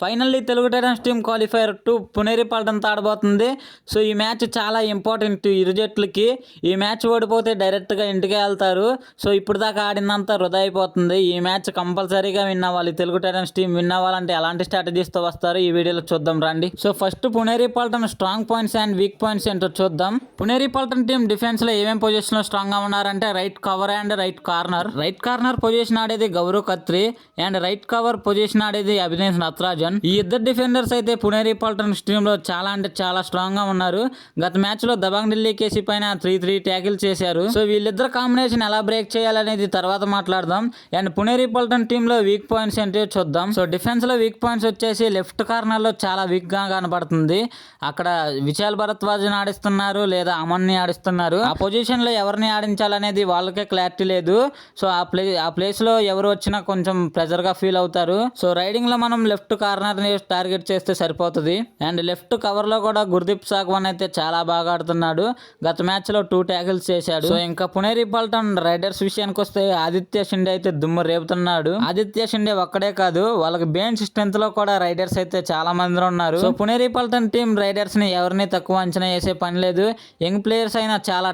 Finally Telugu Titans team qualifier 2 Puneri పల్టన్తో ఆడబోతుంది. So ఈ మ్యాచ్ చాలా ఇంపార్టెంట్ ఇరు జట్లకి. ఈ మ్యాచ్ ఓడిపోతే డైరెక్ట్గా ఇంటికి వెళ్తారు. సో ఇప్పుడు దాకా ఆడిందంతా వృధా అయిపోతుంది. ఈ మ్యాచ్ కంపల్సరీగా విన్ అవ్వాలి. తెలుగు టైటన్స్ టీం విన్ అవ్వాలంటే ఎలాంటి స్ట్రాటజీస్తో వస్తారు ఈ వీడియోలో చూద్దాం రండి. So first Puneri Paltan strong points and weak points ఏంటో చూద్దాం. పునేరి పల్టన్ టీం డిఫెన్స్లో ఏమేమి పొజిషన్లో స్ట్రాంగ్గా ఉన్నారంటే right cover and right corner. Right corner position ఆడేది Gaurav Khatri and right cover position ఆడేది అభినేష్ నత్రాజన్. ఈ ఇద్దరు డిఫెండర్స్ అయితే పునేరి పల్టన్ టీంలో చాలా అంటే చాలా స్ట్రాంగ్ గా ఉన్నారు. గత మ్యాచ్ లో దబాంగ్ ఢిల్లీ కేసీ పైన 3-3 ట్యాకిల్ చేశారు. సో వీళ్ళిద్దరు కాంబినేషన్ ఎలా బ్రేక్ చేయాలనేది తర్వాత మాట్లాడదాం. అండ్ పునేరి పల్టన్ టీంలో వీక్ పాయింట్స్ ఏంటో చూద్దాం. సో డిఫెన్స్ లో వీక్ పాయింట్స్ వచ్చేసి లెఫ్ట్ కార్నర్ లో చాలా వీక్ గా కనబడుతుంది. అక్కడ విశాల్ భరద్వాజ్ ఆడిస్తున్నారు లేదా అమన్ ని ఆడిస్తున్నారు. ఆ పొజిషన్ లో ఎవరిని ఆడించాలనేది వాళ్ళకే క్లారిటీ లేదు. సో ఆ ప్లేస్ లో ఎవరు వచ్చినా కొంచెం ప్రెజర్ గా ఫీల్ అవుతారు. సో రైడింగ్ లో మనం లెఫ్ట్ కార్నర్ ని టార్గెట్ చేస్తే సరిపోతుంది. అండ్ లెఫ్ట్ కవర్ లో కూడా గుర్దీప్ సాగ్వాన్ అయితే చాలా బాగా ఆడుతున్నాడు. గత మ్యాచ్ లో 2 ట్యాకిల్స్ చేశాడు. సో ఇంకా పునేరి పల్టన్ రైడర్స్ విషయానికి వస్తే ఆదిత్య షిండే అయితే దుమ్ము రేపుతున్నాడు. ఆదిత్య షిండే ఒక్కడే కాదు, వాళ్ళకి బెంచ్ స్ట్రెంత్ లో కూడా రైడర్స్ అయితే చాలా మంది ఉన్నారు. So Puneri Paltan team riders ని ఎవరిని తక్కువ అంచనా వేసే పని లేదు. యంగ్ ప్లేయర్స్ అయినా చాలా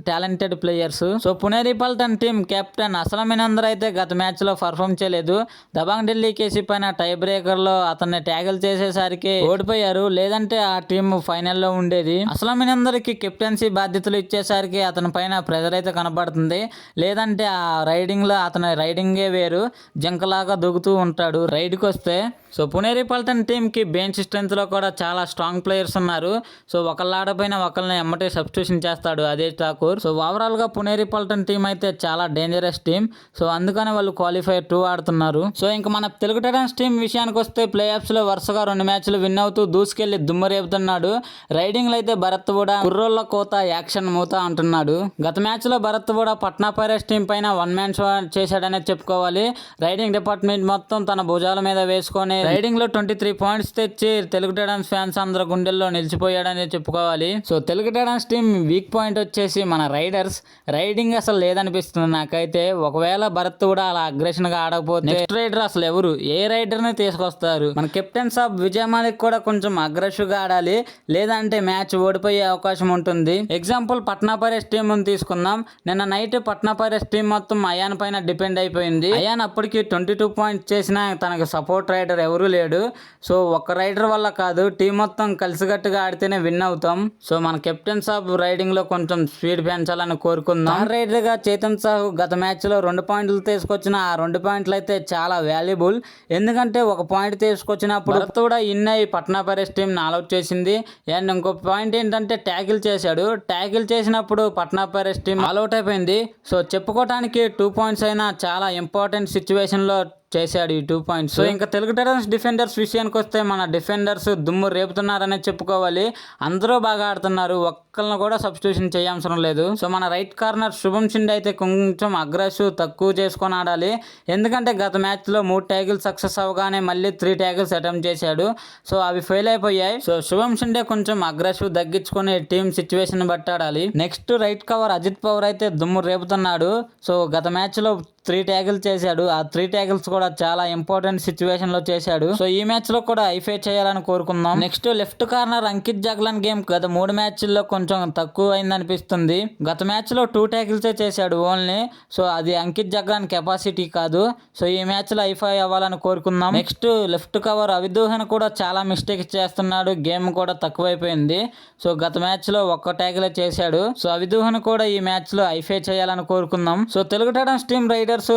talented players. So Puneri Paltan team captain అసలమినందర్ అయితే గత మ్యాచ్ లో పర్ఫామ్ చేయలేదు. దబాంగ్ ఢిల్లీ కేసీ పైన టై బ్రేకర్ లో అతన్ని ట్యాకిల్ చేసేసరికి ఓడిపోయారు. లేదంటే ఆ టీం ఫైనల్లో ఉండేది. అసలమినందరికి కెప్టెన్సీ బాధ్యతలు ఇచ్చేసరికి అతని పైన ప్రెజర్ అయితే కనబడుతుంది. లేదంటే ఆ రైడింగ్ లో అతని రైడింగే వేరు, జంకలాగా దూకుతూ ఉంటాడు రైడ్కి వస్తే. సో పునేరి పల్టన్ టీం కి బెంచ్ స్ట్రెంత్ లో కూడా చాలా స్ట్రాంగ్ ప్లేయర్స్ ఉన్నారు. సో ఒకళ్ళ ఆడపైన ఒకళ్ళని ఎమ్మటే సబ్స్టిట్యూషన్ చేస్తాడు అదే ఠాకూర్. సో ఓవరాల్ గా పునేరి పల్టన్ టీం అయితే చాలా డేంజరస్ టీం. సో అందుకని వాళ్ళు క్వాలిఫైర్ 2 ఆడుతున్నారు. సో ఇంకా మన తెలుగు టైటన్స్ టీం విషయానికి వస్తే ప్లే ఆఫ్స్ లో వరుసగా 2 మ్యాచ్లు విన్ అవుతూ దూసుకెళ్లి దుమ్ము రేపుతున్నాడు. రైడింగ్ లో అయితే భరత్ కూడా కుర్రోళ్ళ కోత యాక్షన్ మూత అంటున్నాడు. గత మ్యాచ్ లో భరత్ కూడా పట్నా పైరేట్స్ టీం పైన 1 మ్యాన్ షో చేశాడనే చెప్పుకోవాలి. రైడింగ్ డిపార్ట్మెంట్ మొత్తం తన భుజాల మీద వేసుకొని రైడింగ్ లో 23 పాయింట్స్ తెచ్చి తెలుగు టైటన్స్ ఫ్యాన్స్ అందరూ గుండెల్లో నిలిచిపోయాడని చెప్పుకోవాలి. So Telugu Titans team weak point వచ్చేసి మన రైడర్స్. రైడింగ్ అసలు లేదనిపిస్తుంది నాకైతే. ఒకవేళ భరత్ కూడా అలా అగ్రెషన్ గా ఆడకపోతే నెక్స్ట్ రైడర్ అసలు ఎవరు, ఏ రైడర్ ని తీసుకొస్తారు? మన కెప్టెన్ సాబ్ విజయ్ మాలిక్ కూడా కొంచెం అగ్రెసివ్ గా ఆడాలి, లేదంటే మ్యాచ్ ఓడిపోయే అవకాశం ఉంటుంది. ఎగ్జాంపుల్ పట్నా పైరేట్స్ టీం తీసుకుందాం. నిన్న నైట్ పట్నా పైరేట్స్ టీం మొత్తం అయాన్ పైన డిపెండ్ అయిపోయింది. అయాన్ అప్పటికి 22 పాయింట్స్ చేసినా తనకు సపోర్ట్ రైడర్ ఎవరు లేడు. సో ఒక రైడర్ వల్ల కాదు, టీం మొత్తం కలిసికట్టుగా ఆడితేనే విన్ అవుతాం. సో మన కెప్టెన్ సాబ్ రైడింగ్ లో కొంచెం స్పీడ్ పెంచాలని కోరుకుందాం. రైడర్ గా చేతన్ సాహు గత మ్యాచ్ లో 2 పాయింట్లు తీసుకొచ్చిన ఆ 2 పాయింట్లు అయితే చాలా వాల్యుబుల్. ఎందుకంటే 1 పాయింట్ తీసుకొచ్చినప్పుడు భరత్ కూడా ఇన్ అయ్యి పట్నా పైరేట్స్ టీం ఆల్అౌట్ చేసింది. అండ్ ఇంకో పాయింట్ ఏంటంటే ట్యాకిల్ చేశాడు. ట్యాకిల్ చేసినప్పుడు పట్నా పైరేట్స్ టీం ఆల్అౌట్ అయిపోయింది. సో చెప్పుకోవడానికి 2 పాయింట్స్ అయినా చాలా ఇంపార్టెంట్ సిచ్యువేషన్ లో చేశాడు ఈ 2 పాయింట్స్. సో ఇంకా తెలుగు టైటన్స్ డిఫెండర్స్ విషయానికి వస్తే మన డిఫెండర్స్ దుమ్ము రేపుతున్నారనే చెప్పుకోవాలి. అందరూ బాగా ఆడుతున్నారు, ఒక్కళ్ళని కూడా సబ్స్టిట్యూషన్ చేయవసరం లేదు. సో మన రైట్ కార్నర్ శుభం షిండే అయితే కొంచెం అగ్రెసివ్ తక్కువ చేసుకొని ఆడాలి. ఎందుకంటే గత మ్యాచ్ లో 3 ట్యాకిల్స్ సక్సెస్ అవగానే మళ్ళీ 3 ట్యాకిల్స్ అటెంప్ట్ చేశాడు. సో అవి ఫెయిల్ అయిపోయాయి. సో శుభం షిండే కొంచెం అగ్రెసివ్ తగ్గించుకొని టీం సిచ్యువేషన్ బట్టి ఆడాలి. Next right cover Ajit Pawar అయితే దుమ్ము రేపుతున్నాడు. సో గత మ్యాచ్ లో 3 ట్యాకిల్స్ చేశాడు. ఆ 3 ట్యాకిల్స్ కూడా చాలా ఇంపార్టెంట్ సిచ్యువేషన్ లో చేశాడు. సో ఈ మ్యాచ్ లో కూడా ఐఫై చేయాలని కోరుకుందాం. Next left corner Ankit Jaglan game గత 3 మ్యాచ్ల్లో కొంచెం తక్కువ అయింది అనిపిస్తుంది. గత మ్యాచ్ లో 2 ట్యాకిల్స్ చేశాడు ఓన్లీ. సో అది అంకిత్ జగ్లాన్ కెపాసిటీ కాదు. సో ఈ మ్యాచ్ లో ఐఫై అవ్వాలని కోరుకుందాం. నెక్స్ట్ లెఫ్ట్ కవర్ అవిదూహన్ కూడా చాలా మిస్టేక్స్ చేస్తున్నాడు. గేమ్ కూడా తక్కువైపోయింది. సో గత మ్యాచ్ లో 1 ట్యాకిల్ చేశాడు. సో అవిదూహన్ కూడా ఈ మ్యాచ్ లో ఐఫై చేయాలని కోరుకుందాం. So Telugu Titans team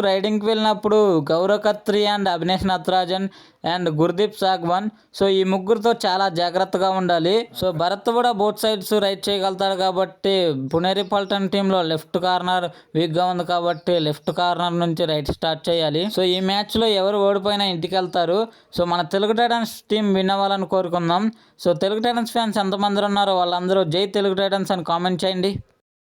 raiding కి వెళ్ళినప్పుడు Gaurav Khatri and Abhinesh Nadarajan and Gurdeep Sangwan. So ఈ ముగ్గురుతో చాలా జాగ్రత్తగా ఉండాలి. సో భరత్ కూడా బోత్ సైడ్స్ రైడ్ చేయగలుగుతాడు కాబట్టి పునేరి పల్టన్ టీంలో లెఫ్ట్ కార్నర్ వీక్ గా ఉంది కాబట్టి లెఫ్ట్ కార్నర్ నుంచి రైట్ స్టార్ట్ చేయాలి. సో ఈ మ్యాచ్ లో ఎవరు ఓడిపోయినా ఇంటికి వెళ్తారు. సో మన తెలుగు టైటన్స్ టీం విన్ అవ్వాలని కోరుకుందాం. సో తెలుగు టైటన్స్ ఫ్యాన్స్ ఎంతమంది ఉన్నారో వాళ్ళందరూ జై తెలుగు టైటన్స్ అని కామెంట్ చేయండి.